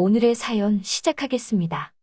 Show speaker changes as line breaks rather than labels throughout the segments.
오늘의 사연 시작하겠습니다.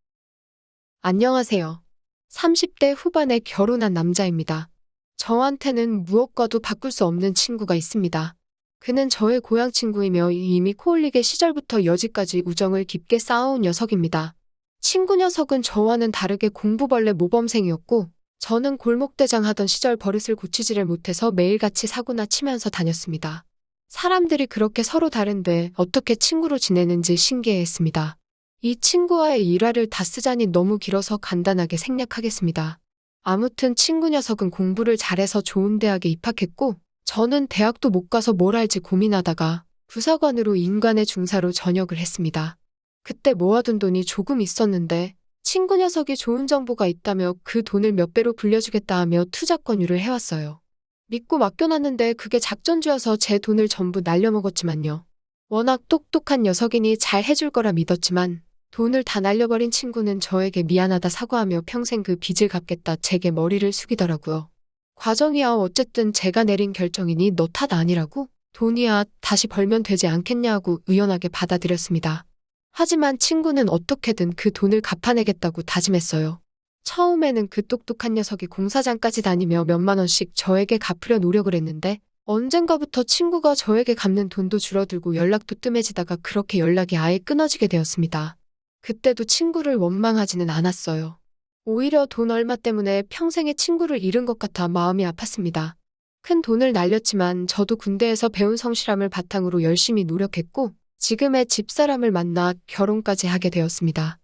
안녕하세요. 30대 후반에 결혼한 남자입니다. 저한테는 무엇과도 바꿀 수 없는 친구가 있습니다. 그는 저의 고향 친구이며 이미 코올리게 시절부터 여지까지 우정을 깊게 쌓아온 녀석입니다. 친구 녀석은 저와는 다르게 공부벌레 모범생이었고, 저는 골목대장 하던 시절 버릇을 고치지를 못해서 매일같이 사고나 치면서 다녔습니다. 사람들이 그렇게 서로 다른데 어떻게 친구로 지내는지 신기해했습니다. 이 친구와의 일화를 다 쓰자니 너무 길어서 간단하게 생략하겠습니다. 아무튼 친구 녀석은 공부를 잘해서 좋은 대학에 입학했고, 저는 대학도 못 가서 뭘 할지 고민하다가 부사관으로 인간의 중사로 전역을 했습니다. 그때 모아둔 돈이 조금 있었는데 친구 녀석이 좋은 정보가 있다며 그 돈을 몇 배로 불려주겠다 하며 투자 권유를 해왔어요. 믿고 맡겨놨는데 그게 작전주여서 제 돈을 전부 날려먹었지만요. 워낙 똑똑한 녀석이니 잘 해줄 거라 믿었지만 돈을 다 날려버린 친구는 저에게 미안하다 사과하며 평생 그 빚을 갚겠다 제게 머리를 숙이더라고요. 과정이야 어쨌든 제가 내린 결정이니 너 탓 아니라고? 돈이야 다시 벌면 되지 않겠냐고 의연하게 받아들였습니다. 하지만 친구는 어떻게든 그 돈을 갚아내겠다고 다짐했어요. 처음에는 그 똑똑한 녀석이 공사장까지 다니며 몇만 원씩 저에게 갚으려 노력을 했는데 언젠가부터 친구가 저에게 갚는 돈도 줄어들고 연락도 뜸해지다가 그렇게 연락이 아예 끊어지게 되었습니다. 그때도 친구를 원망하지는 않았어요. 오히려 돈 얼마 때문에 평생의 친구를 잃은 것 같아 마음이 아팠습니다. 큰 돈을 날렸지만 저도 군대에서 배운 성실함을 바탕으로 열심히 노력했고 지금의 집사람을 만나 결혼까지 하게 되었습니다.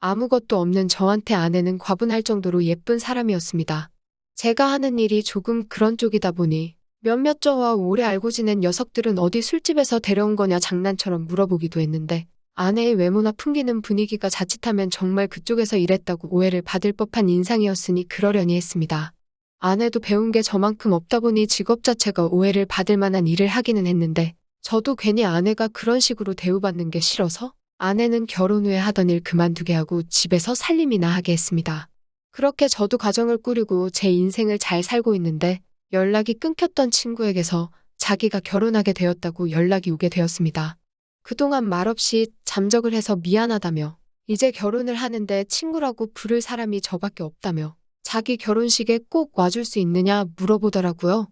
아무것도 없는 저한테 아내는 과분할 정도로 예쁜 사람이었습니다. 제가 하는 일이 조금 그런 쪽이다 보니 몇몇 저와 오래 알고 지낸 녀석들은 어디 술집에서 데려온 거냐 장난처럼 물어보기도 했는데 아내의 외모나 풍기는 분위기가 자칫하면 정말 그쪽에서 일했다고 오해를 받을 법한 인상이었으니 그러려니 했습니다. 아내도 배운 게 저만큼 없다 보니 직업 자체가 오해를 받을 만한 일을 하기는 했는데 저도 괜히 아내가 그런 식으로 대우받는 게 싫어서 아내는 결혼 후에 하던 일 그만두게 하고 집에서 살림이나 하게 했습니다. 그렇게 저도 가정을 꾸리고 제 인생을 잘 살고 있는데 연락이 끊겼던 친구에게서 자기가 결혼하게 되었다고 연락이 오게 되었습니다. 그동안 말없이 잠적을 해서 미안하다며 이제 결혼을 하는데 친구라고 부를 사람이 저밖에 없다며 자기 결혼식에 꼭 와줄 수 있느냐 물어보더라고요.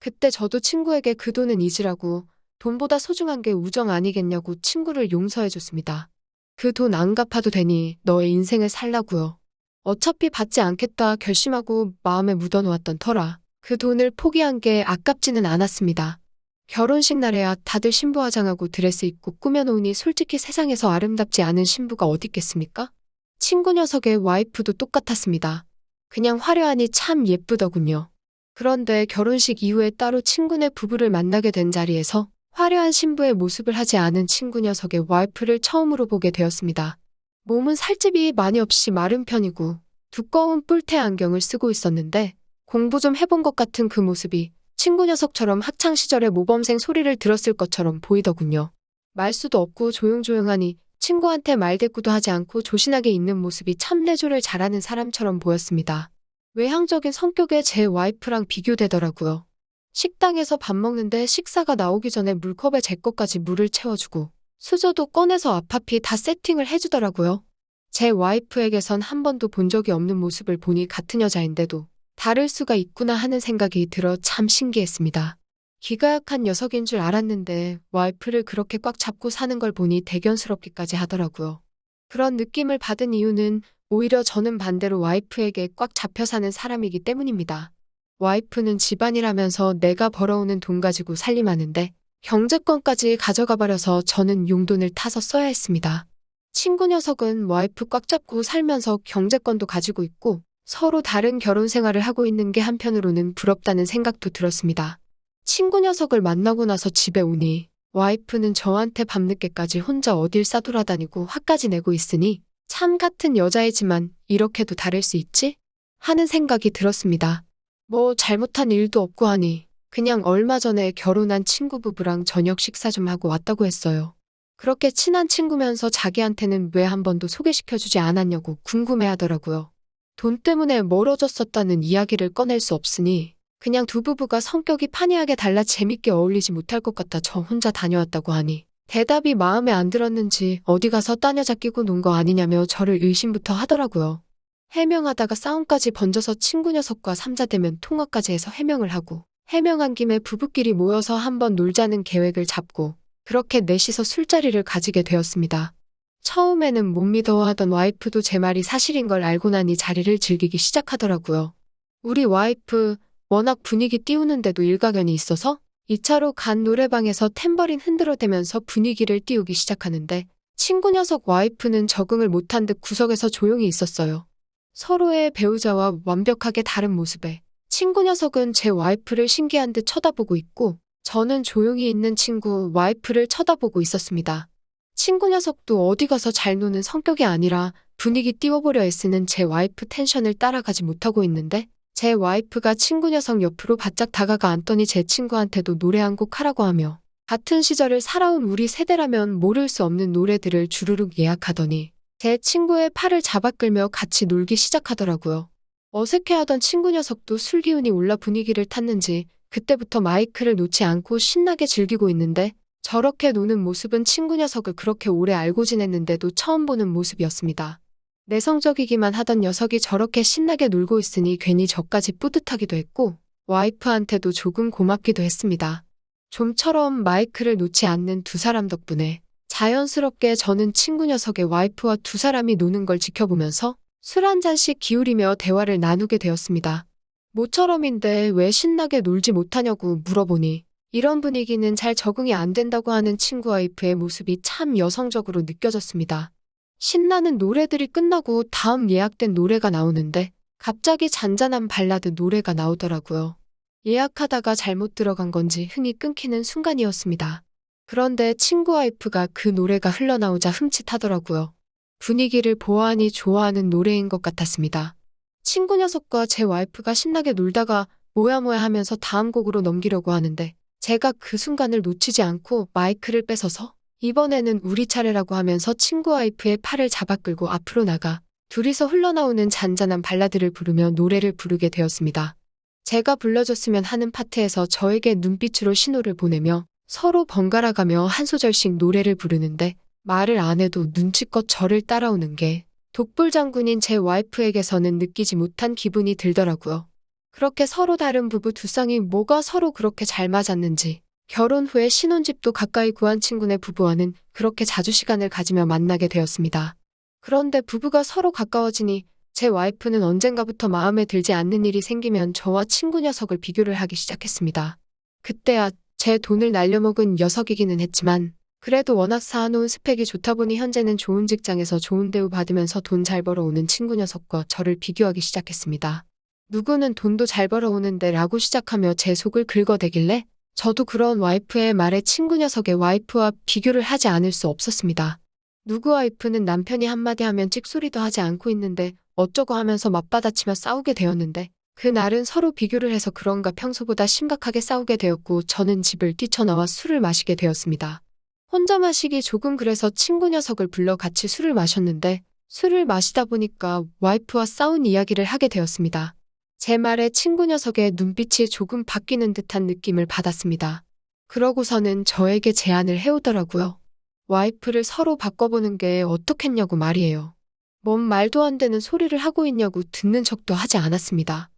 그때 저도 친구에게 그 돈은 잊으라고 돈보다 소중한 게 우정 아니겠냐고 친구를 용서해줬습니다. 그 돈 안 갚아도 되니 너의 인생을 살라고요. 어차피 받지 않겠다 결심하고 마음에 묻어놓았던 터라 그 돈을 포기한 게 아깝지는 않았습니다. 결혼식 날에야 다들 신부 화장하고 드레스 입고 꾸며놓으니 솔직히 세상에서 아름답지 않은 신부가 어딨겠습니까? 친구 녀석의 와이프도 똑같았습니다. 그냥 화려하니 참 예쁘더군요. 그런데 결혼식 이후에 따로 친구네 부부를 만나게 된 자리에서 화려한 신부의 모습을 하지 않은 친구 녀석의 와이프를 처음으로 보게 되었습니다. 몸은 살집이 많이 없이 마른 편이고 두꺼운 뿔테 안경을 쓰고 있었는데 공부 좀 해본 것 같은 그 모습이 친구 녀석처럼 학창시절의 모범생 소리를 들었을 것처럼 보이더군요. 말수도 없고 조용조용하니 친구한테 말대꾸도 하지 않고 조신하게 있는 모습이 참 내조를 잘하는 사람처럼 보였습니다. 외향적인 성격의 제 와이프랑 비교되더라고요. 식당에서 밥 먹는데 식사가 나오기 전에 물컵에 제 것까지 물을 채워주고 수저도 꺼내서 앞앞이 다 세팅을 해주더라고요. 제 와이프에게선 한 번도 본 적이 없는 모습을 보니 같은 여자인데도 다를 수가 있구나 하는 생각이 들어 참 신기했습니다. 기가 약한 녀석인 줄 알았는데 와이프를 그렇게 꽉 잡고 사는 걸 보니 대견스럽기까지 하더라고요. 그런 느낌을 받은 이유는 오히려 저는 반대로 와이프에게 꽉 잡혀 사는 사람이기 때문입니다. 와이프는 집안일하면서 내가 벌어오는 돈 가지고 살림하는데 경제권까지 가져가 버려서 저는 용돈을 타서 써야 했습니다. 친구 녀석은 와이프 꽉 잡고 살면서 경제권도 가지고 있고 서로 다른 결혼 생활을 하고 있는 게 한편으로는 부럽다는 생각도 들었습니다. 친구 녀석을 만나고 나서 집에 오니 와이프는 저한테 밤늦게까지 혼자 어딜 싸돌아다니고 화까지 내고 있으니 참 같은 여자이지만 이렇게도 다를 수 있지? 하는 생각이 들었습니다. 뭐 잘못한 일도 없고 하니 그냥 얼마 전에 결혼한 친구 부부랑 저녁 식사 좀 하고 왔다고 했어요. 그렇게 친한 친구면서 자기한테는 왜 한 번도 소개시켜주지 않았냐고 궁금해하더라고요. 돈 때문에 멀어졌었다는 이야기를 꺼낼 수 없으니 그냥 두 부부가 성격이 판이하게 달라 재밌게 어울리지 못할 것 같아 저 혼자 다녀왔다고 하니 대답이 마음에 안 들었는지 어디 가서 딴 여자 끼고 논 거 아니냐며 저를 의심부터 하더라고요. 해명하다가 싸움까지 번져서 친구 녀석과 삼자대면 통화까지 해서 해명을 하고, 해명한 김에 부부끼리 모여서 한번 놀자는 계획을 잡고 그렇게 넷이서 술자리를 가지게 되었습니다. 처음에는 못 믿어하던 와이프도 제 말이 사실인 걸 알고 나니 자리를 즐기기 시작하더라고요. 우리 와이프 워낙 분위기 띄우는데도 일가견이 있어서 2차로 간 노래방에서 탬버린 흔들어대면서 분위기를 띄우기 시작하는데 친구 녀석 와이프는 적응을 못한 듯 구석에서 조용히 있었어요. 서로의 배우자와 완벽하게 다른 모습에 친구 녀석은 제 와이프를 신기한 듯 쳐다보고 있고 저는 조용히 있는 친구 와이프를 쳐다보고 있었습니다. 친구 녀석도 어디 가서 잘 노는 성격이 아니라 분위기 띄워보려 애쓰는 제 와이프 텐션을 따라가지 못하고 있는데 제 와이프가 친구 녀석 옆으로 바짝 다가가 앉더니 제 친구한테도 노래 한 곡 하라고 하며 같은 시절을 살아온 우리 세대라면 모를 수 없는 노래들을 주르륵 예약하더니 제 친구의 팔을 잡아 끌며 같이 놀기 시작하더라고요. 어색해하던 친구 녀석도 술 기운이 올라 분위기를 탔는지 그때부터 마이크를 놓지 않고 신나게 즐기고 있는데 저렇게 노는 모습은 친구 녀석을 그렇게 오래 알고 지냈는데도 처음 보는 모습이었습니다. 내성적이기만 하던 녀석이 저렇게 신나게 놀고 있으니 괜히 저까지 뿌듯하기도 했고 와이프한테도 조금 고맙기도 했습니다. 좀처럼 마이크를 놓지 않는 두 사람 덕분에 자연스럽게 저는 친구 녀석의 와이프와 두 사람이 노는 걸 지켜보면서 술 한 잔씩 기울이며 대화를 나누게 되었습니다. 모처럼인데 왜 신나게 놀지 못하냐고 물어보니 이런 분위기는 잘 적응이 안 된다고 하는 친구 와이프의 모습이 참 여성적으로 느껴졌습니다. 신나는 노래들이 끝나고 다음 예약된 노래가 나오는데 갑자기 잔잔한 발라드 노래가 나오더라고요. 예약하다가 잘못 들어간 건지 흥이 끊기는 순간이었습니다. 그런데 친구 와이프가 그 노래가 흘러나오자 흠칫하더라고요. 분위기를 보아하니 좋아하는 노래인 것 같았습니다. 친구 녀석과 제 와이프가 신나게 놀다가 뭐야 하면서 다음 곡으로 넘기려고 하는데 제가 그 순간을 놓치지 않고 마이크를 뺏어서 이번에는 우리 차례라고 하면서 친구 와이프의 팔을 잡아 끌고 앞으로 나가 둘이서 흘러나오는 잔잔한 발라드를 부르며 노래를 부르게 되었습니다. 제가 불러줬으면 하는 파트에서 저에게 눈빛으로 신호를 보내며 서로 번갈아가며 한 소절씩 노래를 부르는데 말을 안 해도 눈치껏 저를 따라오는 게 독불장군인 제 와이프에게서는 느끼지 못한 기분이 들더라고요. 그렇게 서로 다른 부부 두 쌍이 뭐가 서로 그렇게 잘 맞았는지 결혼 후에 신혼집도 가까이 구한 친구네 부부와는 그렇게 자주 시간을 가지며 만나게 되었습니다. 그런데 부부가 서로 가까워지니 제 와이프는 언젠가부터 마음에 들지 않는 일이 생기면 저와 친구 녀석을 비교를 하기 시작했습니다. 그때야 제 돈을 날려먹은 녀석이기는 했지만 그래도 워낙 쌓아놓은 스펙이 좋다 보니 현재는 좋은 직장에서 좋은 대우 받으면서 돈 잘 벌어오는 친구 녀석과 저를 비교하기 시작했습니다. 누구는 돈도 잘 벌어오는데 라고 시작하며 제 속을 긁어대길래 저도 그런 와이프의 말에 친구 녀석의 와이프와 비교를 하지 않을 수 없었습니다. 누구 와이프는 남편이 한마디 하면 찍소리도 하지 않고 있는데 어쩌고 하면서 맞받아치며 싸우게 되었는데 그날은 서로 비교를 해서 그런가 평소보다 심각하게 싸우게 되었고 저는 집을 뛰쳐나와 술을 마시게 되었습니다. 혼자 마시기 조금 그래서 친구 녀석을 불러 같이 술을 마셨는데 술을 마시다 보니까 와이프와 싸운 이야기를 하게 되었습니다. 제 말에 친구 녀석의 눈빛이 조금 바뀌는 듯한 느낌을 받았습니다. 그러고서는 저에게 제안을 해오더라고요. 와이프를 서로 바꿔보는 게 어떻겠냐고 말이에요. 뭔 말도 안 되는 소리를 하고 있냐고 듣는 척도 하지 않았습니다.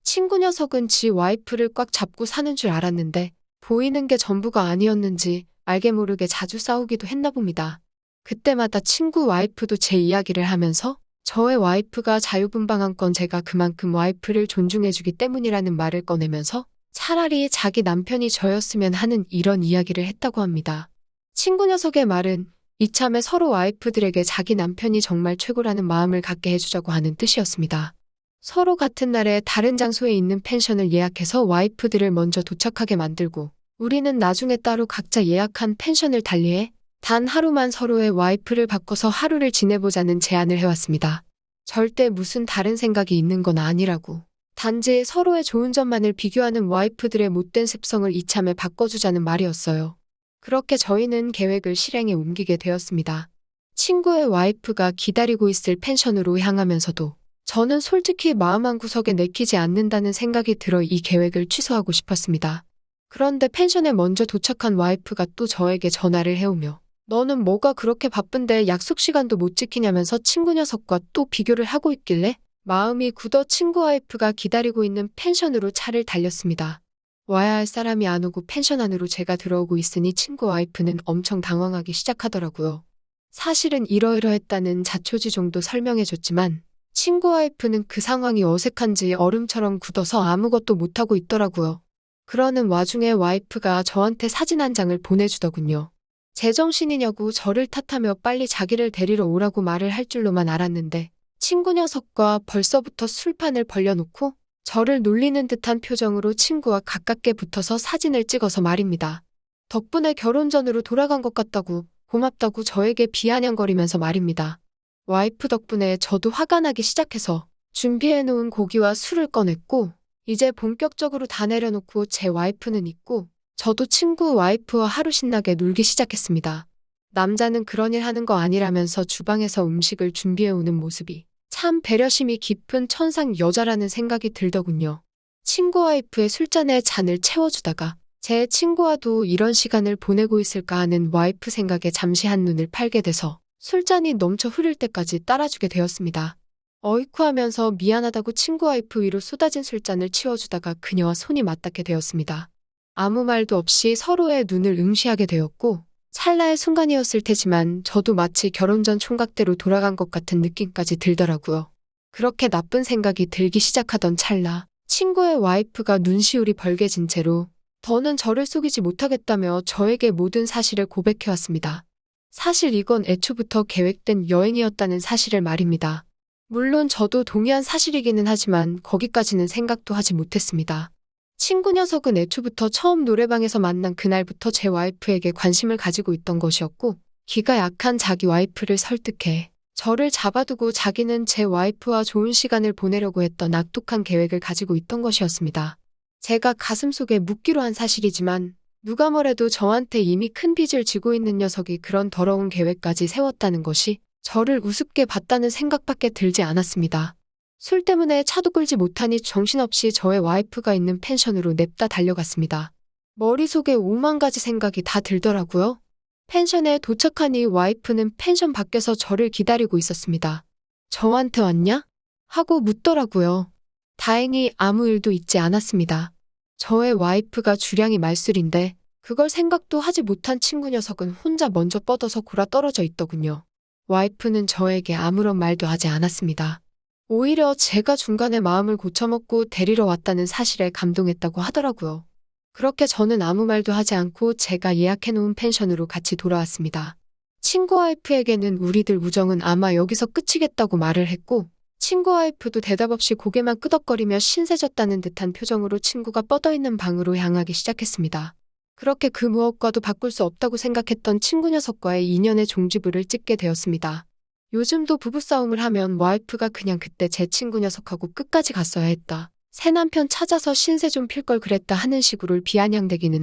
친구 녀석은 지 와이프를 꽉 잡고 사는 줄 알았는데 보이는 게 전부가 아니었는지 알게 모르게 자주 싸우기도 했나 봅니다. 그때마다 친구 와이프도 제 이야기를 하면서 저의 와이프가 자유분방한 건 제가 그만큼 와이프를 존중해주기 때문이라는 말을 꺼내면서 차라리 자기 남편이 저였으면 하는 이런 이야기를 했다고 합니다. 친구 녀석의 말은 이참에 서로 와이프들에게 자기 남편이 정말 최고라는 마음을 갖게 해주자고 하는 뜻이었습니다. 서로 같은 날에 다른 장소에 있는 펜션을 예약해서 와이프들을 먼저 도착하게 만들고 우리는 나중에 따로 각자 예약한 펜션을 달리해 단 하루만 서로의 와이프를 바꿔서 하루를 지내보자는 제안을 해왔습니다. 절대 무슨 다른 생각이 있는 건 아니라고. 단지 서로의 좋은 점만을 비교하는 와이프들의 못된 습성을 이참에 바꿔주자는 말이었어요. 그렇게 저희는 계획을 실행에 옮기게 되었습니다. 친구의 와이프가 기다리고 있을 펜션으로 향하면서도 저는 솔직히 마음 한구석에 내키지 않는다는 생각이 들어 이 계획을 취소하고 싶었습니다. 그런데 펜션에 먼저 도착한 와이프가 또 저에게 전화를 해오며 너는 뭐가 그렇게 바쁜데 약속 시간도 못 지키냐면서 친구 녀석과 또 비교를 하고 있길래 마음이 굳어 친구 와이프가 기다리고 있는 펜션으로 차를 달렸습니다. 와야 할 사람이 안 오고 펜션 안으로 제가 들어오고 있으니 친구 와이프는 엄청 당황하기 시작하더라고요. 사실은 이러이러했다는 자초지 정도 설명해줬지만 친구 와이프는 그 상황이 어색한지 얼음처럼 굳어서 아무것도 못하고 있더라고요. 그러는 와중에 와이프가 저한테 사진 한 장을 보내주더군요. 제정신이냐고 저를 탓하며 빨리 자기를 데리러 오라고 말을 할 줄로만 알았는데 친구 녀석과 벌써부터 술판을 벌려놓고 저를 놀리는 듯한 표정으로 친구와 가깝게 붙어서 사진을 찍어서 말입니다. 덕분에 결혼 전으로 돌아간 것 같다고 고맙다고 저에게 비아냥거리면서 말입니다. 와이프 덕분에 저도 화가 나기 시작해서 준비해놓은 고기와 술을 꺼냈고 이제 본격적으로 다 내려놓고 제 와이프는 있고 저도 친구 와이프와 하루 신나게 놀기 시작했습니다. 남자는 그런 일 하는 거 아니라면서 주방에서 음식을 준비해오는 모습이 참 배려심이 깊은 천상 여자라는 생각이 들더군요. 친구 와이프의 술잔에 잔을 채워주다가 제 친구와도 이런 시간을 보내고 있을까 하는 와이프 생각에 잠시 한눈을 팔게 돼서 술잔이 넘쳐 흐를 때까지 따라주게 되었습니다. 어이쿠 하면서 미안하다고 친구 와이프 위로 쏟아진 술잔을 치워주다가 그녀와 손이 맞닿게 되었습니다. 아무 말도 없이 서로의 눈을 응시하게 되었고 찰나의 순간이었을 테지만 저도 마치 결혼 전 총각대로 돌아간 것 같은 느낌까지 들더라고요. 그렇게 나쁜 생각이 들기 시작하던 찰나 친구의 와이프가 눈시울이 벌개진 채로 더는 저를 속이지 못하겠다며 저에게 모든 사실을 고백해왔습니다. 사실 이건 애초부터 계획된 여행이었다는 사실을 말입니다. 물론 저도 동의한 사실이기는 하지만 거기까지는 생각도 하지 못했습니다. 친구 녀석은 애초부터 처음 노래방에서 만난 그날부터 제 와이프에게 관심을 가지고 있던 것이었고 기가 약한 자기 와이프를 설득해 저를 잡아두고 자기는 제 와이프와 좋은 시간을 보내려고 했던 악독한 계획을 가지고 있던 것이었습니다. 제가 가슴속에 묻기로 한 사실이지만 누가 뭐래도 저한테 이미 큰 빚을 지고 있는 녀석이 그런 더러운 계획까지 세웠다는 것이 저를 우습게 봤다는 생각밖에 들지 않았습니다. 술 때문에 차도 끌지 못하니 정신없이 저의 와이프가 있는 펜션으로 냅다 달려갔습니다. 머릿속에 5만 가지 생각이 다 들더라고요. 펜션에 도착하니 와이프는 펜션 밖에서 저를 기다리고 있었습니다. 저한테 왔냐? 하고 묻더라고요. 다행히 아무 일도 있지 않았습니다. 저의 와이프가 주량이 말술인데 그걸 생각도 하지 못한 친구 녀석은 혼자 먼저 뻗어서 골아 떨어져 있더군요. 와이프는 저에게 아무런 말도 하지 않았습니다. 오히려 제가 중간에 마음을 고쳐먹고 데리러 왔다는 사실에 감동했다고 하더라고요. 그렇게 저는 아무 말도 하지 않고 제가 예약해놓은 펜션으로 같이 돌아왔습니다. 친구 와이프에게는 우리들 우정은 아마 여기서 끝이겠다고 말을 했고 친구 와이프도 대답 없이 고개만 끄덕거리며 신세졌다는 듯한 표정으로 친구가 뻗어있는 방으로 향하기 시작했습니다. 그렇게 그 무엇과도 바꿀 수 없다고 생각했던 친구 녀석과의 인연의 종지부를 찍게 되었습니다. 요즘도 부부싸움을 하면 와이프가 그냥 그때 제 친구 녀석하고 끝까지 갔어야 했다. 새 남편 찾아서 신세 좀 필 걸 그랬다 하는 식으로 비아냥대기는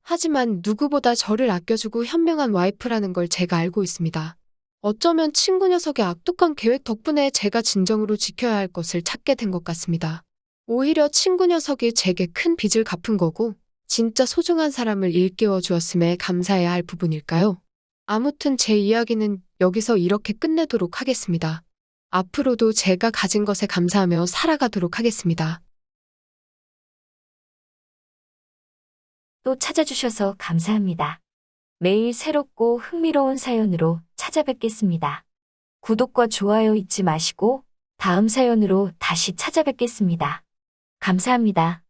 하지만 누구보다 저를 아껴주고 현명한 와이프라는 걸 제가 알고 있습니다. 어쩌면 친구 녀석의 악독한 계획 덕분에 제가 진정으로 지켜야 할 것을 찾게 된 것 같습니다. 오히려 친구 녀석이 제게 큰 빚을 갚은 거고 진짜 소중한 사람을 일깨워 주었음에 감사해야 할 부분일까요? 아무튼 제 이야기는 여기서 이렇게 끝내도록 하겠습니다. 앞으로도 제가 가진 것에 감사하며 살아가도록 하겠습니다.
또 찾아주셔서 감사합니다. 매일 새롭고 흥미로운 사연으로 찾아뵙겠습니다. 구독과 좋아요 잊지 마시고 다음 사연으로 다시 찾아뵙겠습니다. 감사합니다.